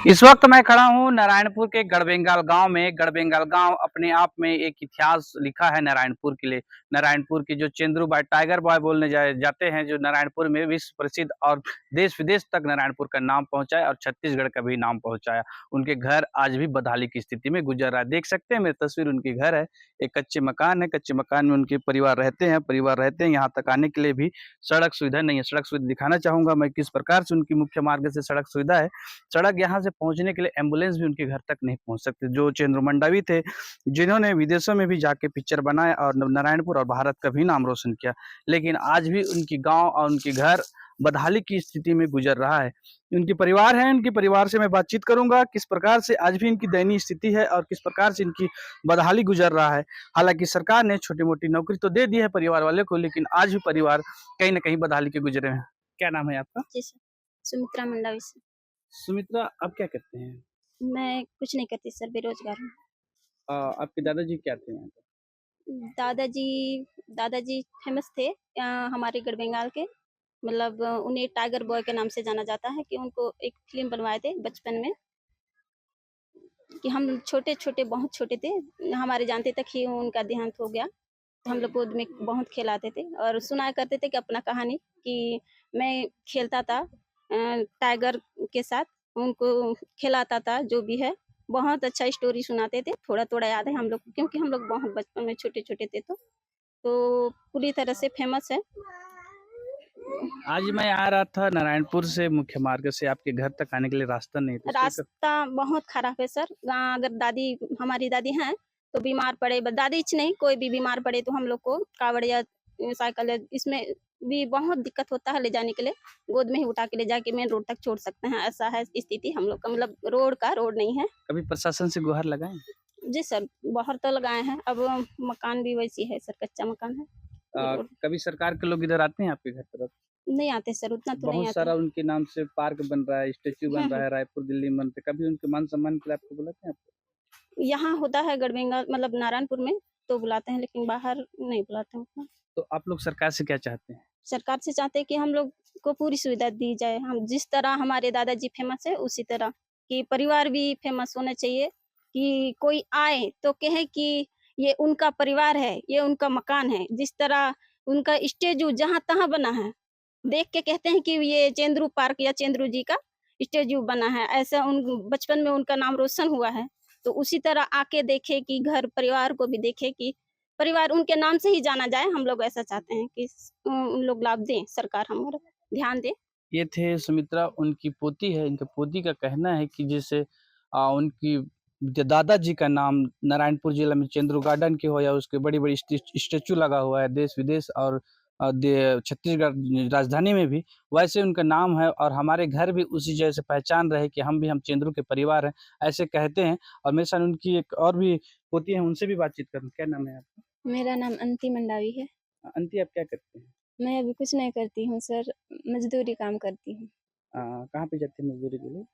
इस वक्त मैं खड़ा हूँ नारायणपुर के गढ़बेंगाल गांव में। गढ़बेंगाल गांव अपने आप में एक इतिहास लिखा है नारायणपुर के लिए। नारायणपुर की जो चेंद्रू बॉय, टाइगर बॉय बोलने जाते हैं, जो नारायणपुर में विश्व प्रसिद्ध और देश विदेश तक नारायणपुर का नाम पहुंचाया और छत्तीसगढ़ का भी नाम पहुंचाया। उनके घर आज भी बदहाली की स्थिति में गुजर रहा है। देख सकते हैं मेरी तस्वीर, उनके घर है, एक कच्चे मकान है। कच्चे मकान में उनके परिवार रहते हैं। यहाँ तक आने के लिए भी सड़क सुविधा नहीं है। सड़क सुविधा दिखाना चाहूंगा मैं किस प्रकार से उनकी मुख्य मार्ग से सड़क सुविधा है। सड़क यहाँ से पहुंचने के लिए एम्बुलेंस भी उनके घर तक नहीं पहुंच सकती। जो चंद्र मंडावी थे, जिन्होंने विदेशों में भी जाके पिक्चर बनाया और नारायणपुर और भारत का भी नाम रोशन किया, लेकिन आज भी उनकी गांव और उनके घर बदहाली की स्थिति में गुजर रहा है। उनकी परिवार है, उनके परिवार से मैं बातचीत करूंगा किस प्रकार से आज भी इनकी दयनीय स्थिति है और किस प्रकार से इनकी बदहाली गुजर रहा है। हालांकि सरकार ने छोटी मोटी नौकरी तो दे दी है परिवार वाले को, लेकिन आज भी परिवार कहीं ना कहीं बदहाली के गुजरे हैं। क्या नाम है आपका? जी सर, सुमित्रा मंडावी सर। सुमित्रा, आप क्या करते हैं? मैं कुछ नहीं करती सर, बेरोजगार हूँ। आपके दादाजी क्या थे यहाँ पे? दादाजी दादाजी फेमस थे हमारे गढ़ के। मतलब उन्हें टाइगर बॉय के नाम से जाना जाता है कि उनको एक फ़िल्म बनवाए थे बचपन में, कि हम छोटे-छोटे बहुत छोटे थे, हमारे जानते तक ही उनका देहांत हो गया। तो हम लोग गोद में बहुत खेलाते थे और सुनाया करते थे कि अपना कहानी कि मैं खेलता था टाइगर के साथ, उनको खिलाता था जो भी है। बहुत अच्छा स्टोरी सुनाते थे, थोड़ा-थोड़ा याद है हम लोग को क्योंकि हम लोग बहुत बचपन में छोटे-छोटे थे तो पूरी तरह से फ़ेमस है। आज मैं आ रहा था नारायणपुर से मुख्य मार्ग से, आपके घर तक आने के लिए रास्ता नहीं था। रास्ता बहुत खराब है सर। अगर हमारी दादी हैं, तो बीमार पड़े दादी नहीं, कोई भी बीमार पड़े तो हम लोग को कावड़ या साइकिल या इसमें भी बहुत दिक्कत होता है ले जाने के लिए। गोद में ही उठा के ले जाके मेन रोड तक छोड़ सकते हैं, ऐसा है स्थिति हम लोग का। मतलब रोड नहीं है। कभी प्रशासन से गुहार लगाएं? जी सर, बाहर तो लगाए हैं। अब मकान भी वैसी है सर, कच्चा मकान है। कभी सरकार के लोग इधर आते हैं आपके घर तरफ? नहीं आते सर, उतना तो नहीं बहुत आते। सारा उनके नाम से पार्क बन रहा है, स्टेच्यू बन रहा हुँ। है, रायपुर दिल्ली में बनते, कभी उनके मान सम्मान के लिए आपको बुलाते हैं आपको? यहाँ होता है गढ़बेंगा मतलब नारायणपुर में तो बुलाते हैं, लेकिन बाहर नहीं बुलाते हैं उतना। तो आप लोग सरकार से क्या चाहते हैं? सरकार से चाहते हैं कि हम लोग को पूरी सुविधा दी जाए। हम जिस तरह हमारे दादाजी फ़ेमस है, उसी तरह कि परिवार भी फ़ेमस होना चाहिए, कि कोई आए तो कहे कि ये उनका परिवार है, ये उनका मकान है। जिस तरह उनका स्टैच्यू जहाँ-तहाँ बना है, देख के कहते हैं कि ये चेंद्रू पार्क या चेंद्रू जी का स्टैच्यू बना है। ऐसा उन बचपन में उनका नाम रोशन हुआ है, तो उसी तरह आके देखे कि घर परिवार को भी देखे कि परिवार उनके नाम से ही जाना जाए। हम लोग ऐसा चाहते हैं कि उन लोग लाभ दें, सरकार हमारा ध्यान दे। ये थे सुमित्रा, उनकी पोती है। इनके पोती का कहना है कि जैसे उनकी दादाजी का नाम नारायणपुर जिला में चेंद्रू गार्डन की हो या उसके बड़ी-बड़ी स्टैच्यू लगा हुआ है देश-विदेश और छत्तीसगढ़ राजधानी में भी, वैसे उनका नाम है और हमारे घर भी उसी जैसे पहचान रहे कि हम चेंद्रू के परिवार हैं, ऐसे कहते हैं। और मेरे साथ उनकी एक और भी पोती है, उनसे भी बातचीत करूँ। क्या नाम है आपका? मेरा नाम अंती मंडावी है। अंती, आप क्या करते हैं? मैं अभी कुछ नहीं करती हूँ सर, मज़दूरी काम करती हूँ। कहाँ पे जाते हैं मज़दूरी के लिए?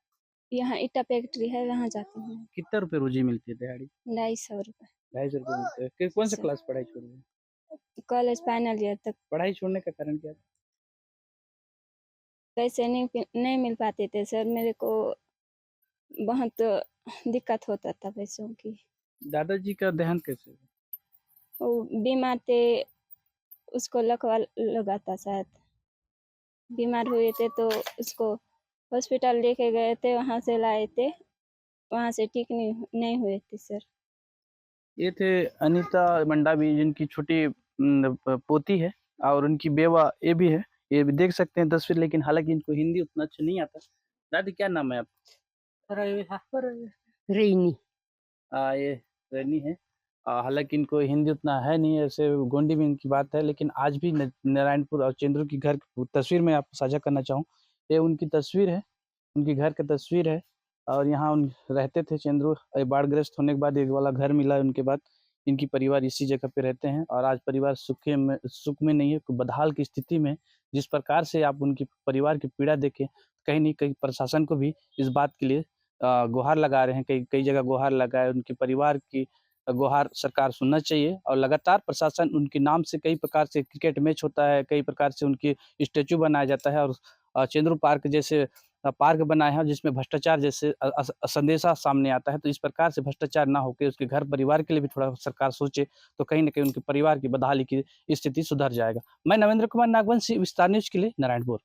यहाँ ईटा फैक्ट्री है, वहाँ जाती हूँ। कितना रुपए रोज़ी मिलती है दिहाड़ी? ₹250 ₹250 मिलते हैं। कि कौन सा सर। क्लास पढ़ाई छोड़ी है? कॉलेज फाइनल ईयर तक। पढ़ाई छोड़ने का कारण क्या था? पैसे नहीं मिल पाते थे सर, मेरे को बहुत दिक्कत होता था पैसों की। दादाजी का देहांत कैसे हुआ? वो बीमार थे, उसको लकवा लगा था शायद। बीमार हुए थे तो उसको हॉस्पिटल लेके गए थे, वहाँ से लाए थे, वहाँ से ठीक नहीं हुए थे सर। ये थे अनीता मंडावी, जिनकी छोटी पोती है और उनकी बेवा ये भी है। ये भी देख सकते हैं तस्वीर, लेकिन हालाँकि इनको हिंदी उतना अच्छा नहीं आता। दादी, क्या नाम है आपका? रेनी। ये रैनी है। हालाँकि इनको हिंदी उतना है नहीं, ऐसे गोंडी में इनकी बात है, लेकिन आज भी न नारायणपुर और चेंद्रू की घर की तस्वीर मैं आपको साझा करना चाहूँ। ये उनकी तस्वीर है, उनके घर की तस्वीर है और यहाँ उन रहते थे चेंद्रू। बाढ़ग्रस्त होने के बाद ये वाला घर मिला उनके बाद, इनकी परिवार इसी जगह पे रहते हैं और आज परिवार सुख में नहीं है, बदहाल की स्थिति में। जिस प्रकार से आप उनकी परिवार की पीड़ा देखें, कहीं न कहीं प्रशासन को भी इस बात के लिए गुहार लगा रहे हैं। कई कई जगह गुहार लगाए, उनके परिवार की गुहार सरकार सुनना चाहिए और लगातार प्रशासन उनके नाम से कई प्रकार से क्रिकेट मैच होता है, कई प्रकार से उनकी स्टैच्यू बनाया जाता है और चेंद्रू पार्क जैसे पार्क बनाए हैं जिसमें भ्रष्टाचार जैसे संदेशा सामने आता है। तो इस प्रकार से भ्रष्टाचार ना होके उसके घर परिवार के लिए भी थोड़ा सरकार सोचे, तो कहीं न कहीं उनके परिवार की बदहाली की स्थिति सुधर जाएगा। मैं नवेंद्र कुमार नागवंशी, विस्तार न्यूज़ के लिए नारायणपुर।